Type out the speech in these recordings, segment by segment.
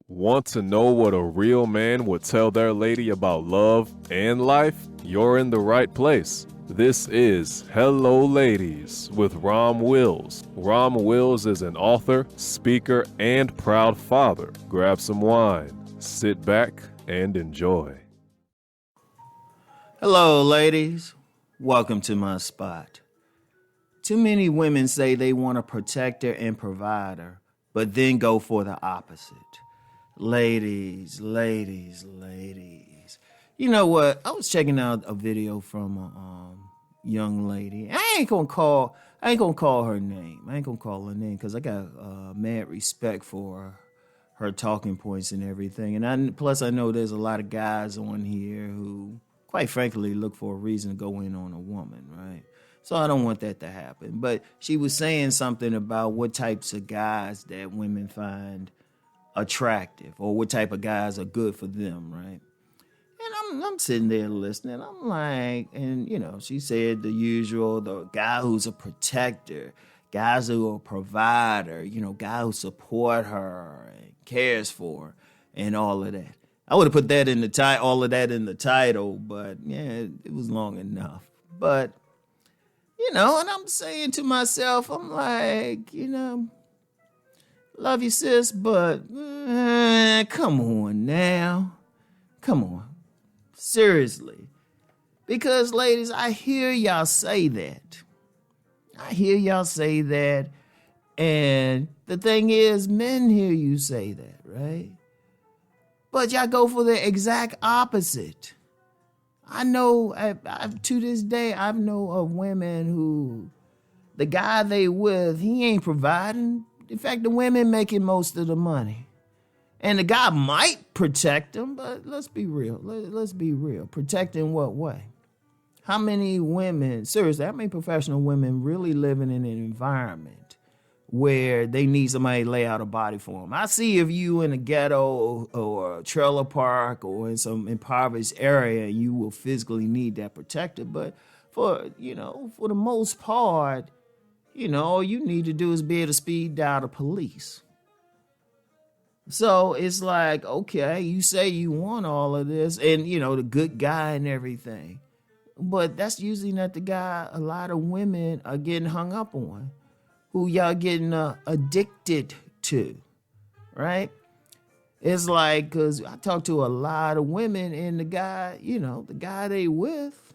Want to know what a real man would tell their lady about love and life? You're in the right place. This is Hello Ladies with Rom Wills. Rom Wills is an author, speaker, and proud father. Grab some wine, sit back, and enjoy. Hello, ladies. Welcome to my spot. Too many women say they want a protector and provider, but then go for the opposite. Ladies. You know what? I was checking out a video from a young lady. I ain't gonna call her name. Because I got mad respect for her talking points and everything. And plus I know there's a lot of guys on here who, quite frankly, look for a reason to go in on a woman, right? So I don't want that to happen. But she was saying something about what types of guys that women find attractive, or what type of guys are good for them, right? And I'm sitting there listening. I'm like, and she said the usual, the guy who's a protector, guys who are a provider, guy who support her and cares for her, and all of that. I would have put that in the all of that in the title, but yeah, it was long enough. But and I'm saying to myself, I'm like, love you, sis, but come on now. Come on. Seriously. Because, ladies, I hear y'all say that. And the thing is, men hear you say that, right? But y'all go for the exact opposite. I know, to this day, I know of women who, the guy they with, he ain't providing. In fact, the women making most of the money. And the guy might protect them, but let's be real. Let's be real. Protect in what way? How many women, seriously, how many professional women really living in an environment where they need somebody to lay out a body for them? I see if you in a ghetto or a trailer park or in some impoverished area, you will physically need that protector. But for the most part, all you need to do is be able to speed dial the police. So it's like, okay, you say you want all of this and, the good guy and everything. But that's usually not the guy a lot of women are getting hung up on, who y'all getting addicted to, right? It's like, because I talk to a lot of women and the guy, the guy they with,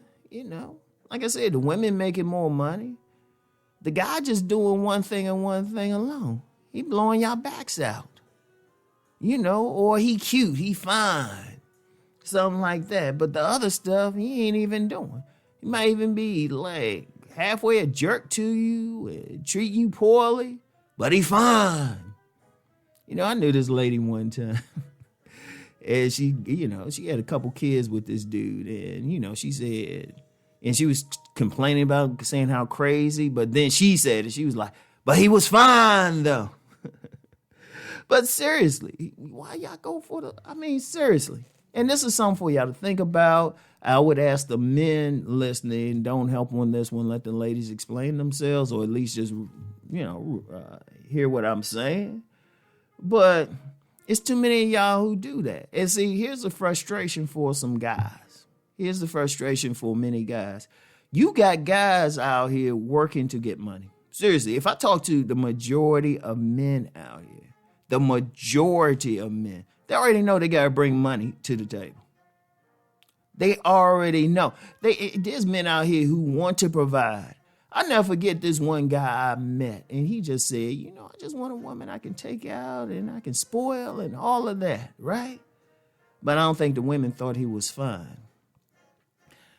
like I said, the women making more money. The guy just doing one thing and one thing alone. He blowing y'all backs out. Or he cute, he fine. Something like that. But the other stuff, he ain't even doing. He might even be like halfway a jerk to you and treat you poorly, but he fine. I knew this lady one time. And she had a couple kids with this dude. And, she said, and she was complaining about saying how crazy, but then she said it. She was like, but he was fine, though. But seriously, why y'all go for seriously. And this is something for y'all to think about. I would ask the men listening, don't help on this one. Let the ladies explain themselves, or at least just, hear what I'm saying. But it's too many of y'all who do that. And see, here's the frustration for some guys. Here's the frustration for many guys. You got guys out here working to get money. Seriously, if I talk to the majority of men out here, the majority of men, they already know they got to bring money to the table. They already know. There's men out here who want to provide. I never forget this one guy I met, and he just said, I just want a woman I can take out and I can spoil and all of that, right? But I don't think the women thought he was fine.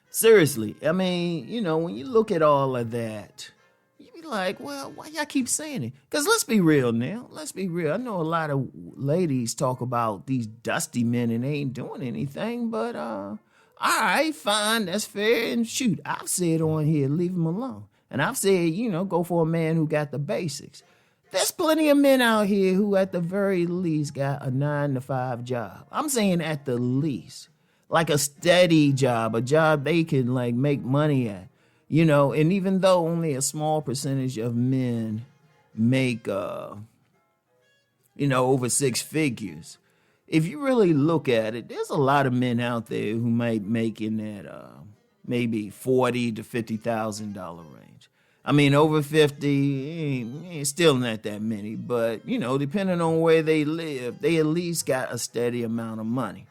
Seriously, when you look at all of that, you be like, well, why y'all keep saying it? Because let's be real now. Let's be real. I know a lot of ladies talk about these dusty men and they ain't doing anything, but all right, fine, that's fair. And shoot, I've said on here, leave him alone. And I've said, go for a man who got the basics. There's plenty of men out here who at the very least got a 9-to-5 job. I'm saying at the least. Like a steady job, a job they can make money at, and even though only a small percentage of men make, over six figures, if you really look at it, there's a lot of men out there who might make in that maybe $40,000 to $50,000 range. I mean, over 50, still not that many, but depending on where they live, they at least got a steady amount of money,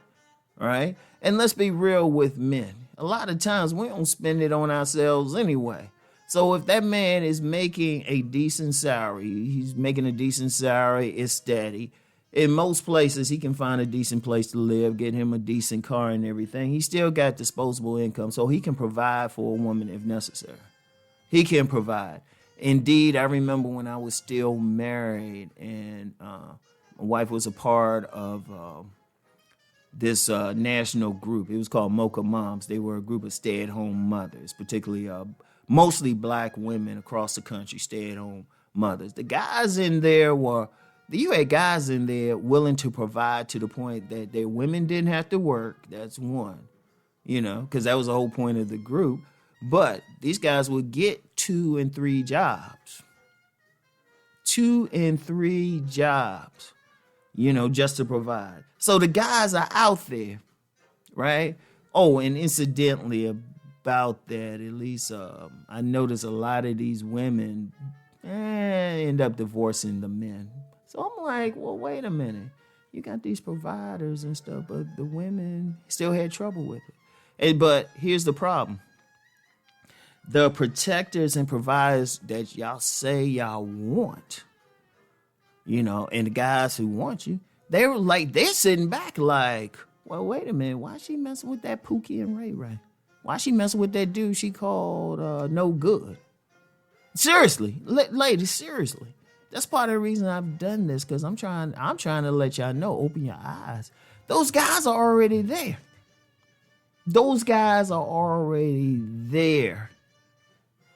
right? And let's be real with men. A lot of times we don't spend it on ourselves anyway. So if that man is making a decent salary, it's steady. In most places, he can find a decent place to live, get him a decent car and everything. He still got disposable income, so he can provide for a woman if necessary. He can provide. Indeed, I remember when I was still married and my wife was a part of this national group. It was called Mocha Moms. They were a group of stay-at-home mothers, particularly mostly black women across the country, stay-at-home mothers. The guys in there you had guys in there willing to provide to the point that their women didn't have to work. That's one, because that was the whole point of the group. But these guys would get 2 and 3 jobs. 2 and 3 jobs, just to provide. So the guys are out there, right? Oh, and incidentally about that, at least I noticed a lot of these women end up divorcing the men. So I'm like, well, wait a minute. You got these providers and stuff, but the women still had trouble with it. But here's the problem. The protectors and providers that y'all say y'all want, and the guys who want you, they're sitting back like, well, wait a minute. Why is she messing with that Pookie and Ray Ray? Why is she messing with that dude she called no good? Seriously, ladies, seriously. That's part of the reason I've done this, because I'm trying to let y'all know, open your eyes. Those guys are already there.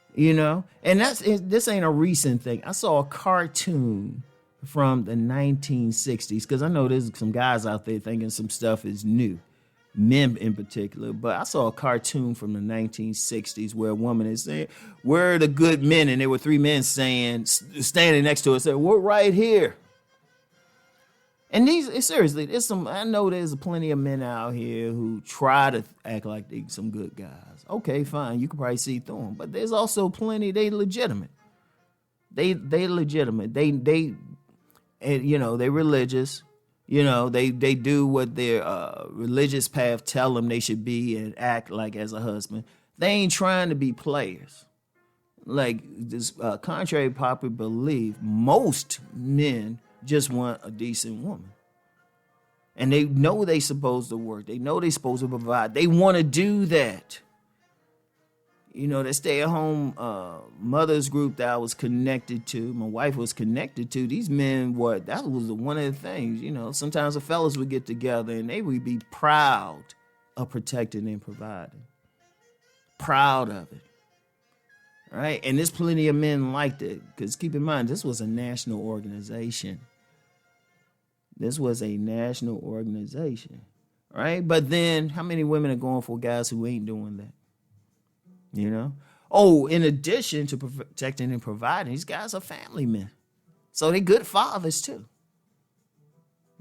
And this ain't a recent thing. I saw a cartoon from the 1960s, because I know there's some guys out there thinking some stuff is new, men in particular. But I saw a cartoon from the 1960s where a woman is saying, "Where are the good men?" And there were 3 men standing next to her, saying, "We're right here." And seriously, I know there's plenty of men out here who try to act like they some good guys. Okay, fine, you can probably see through them, but there's also plenty, they legitimate. They legitimate. They religious. They do what their religious path tell them they should be and act like as a husband. They ain't trying to be players. Like this, contrary to popular belief, most men just want a decent woman. And they know they supposed to work. They know they supposed to provide. They want to do that. That stay-at-home mothers group that I was connected to, my wife was connected to, these men that was one of the things, sometimes the fellas would get together and they would be proud of protecting and providing. Proud of it. Right? And there's plenty of men like that, because keep in mind, this was a national organization. Right? But then how many women are going for guys who ain't doing that? Oh, in addition to protecting and providing, these guys are family men. So they're good fathers too.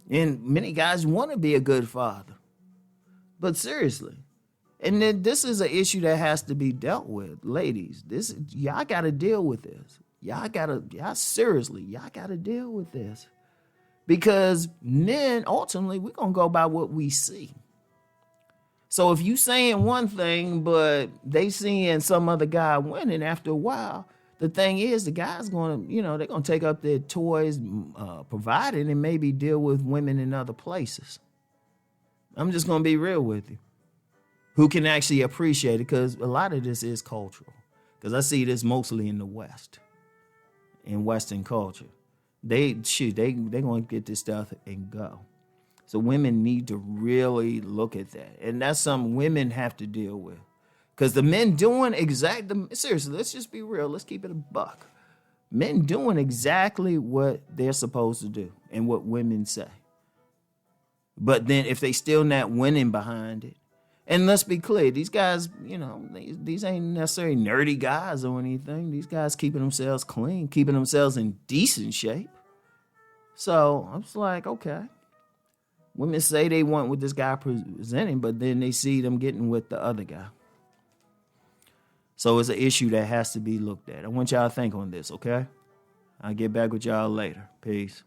And many guys want to be a good father. But seriously, and then this is an issue that has to be dealt with. Ladies, y'all got to deal with this. Y'all got to deal with this. Because men, ultimately, we're going to go by what we see. So if you saying one thing, but they seeing some other guy winning, after a while, the thing is, the guy's going to, they're going to take up their toys, providing, and maybe deal with women in other places. I'm just going to be real with you. Who can actually appreciate it, because a lot of this is cultural. Because I see this mostly in the West, in Western culture. They're going to get this stuff and go. So women need to really look at that. And that's something women have to deal with. Because the men doing seriously, let's just be real. Let's keep it a buck. Men doing exactly what they're supposed to do and what women say. But then if they still not winning behind it, and let's be clear, these guys, these ain't necessarily nerdy guys or anything. These guys keeping themselves clean, keeping themselves in decent shape. So I was like, okay. Women say they want what this guy presenting, but then they see them getting with the other guy. So it's an issue that has to be looked at. I want y'all to think on this, okay? I'll get back with y'all later. Peace.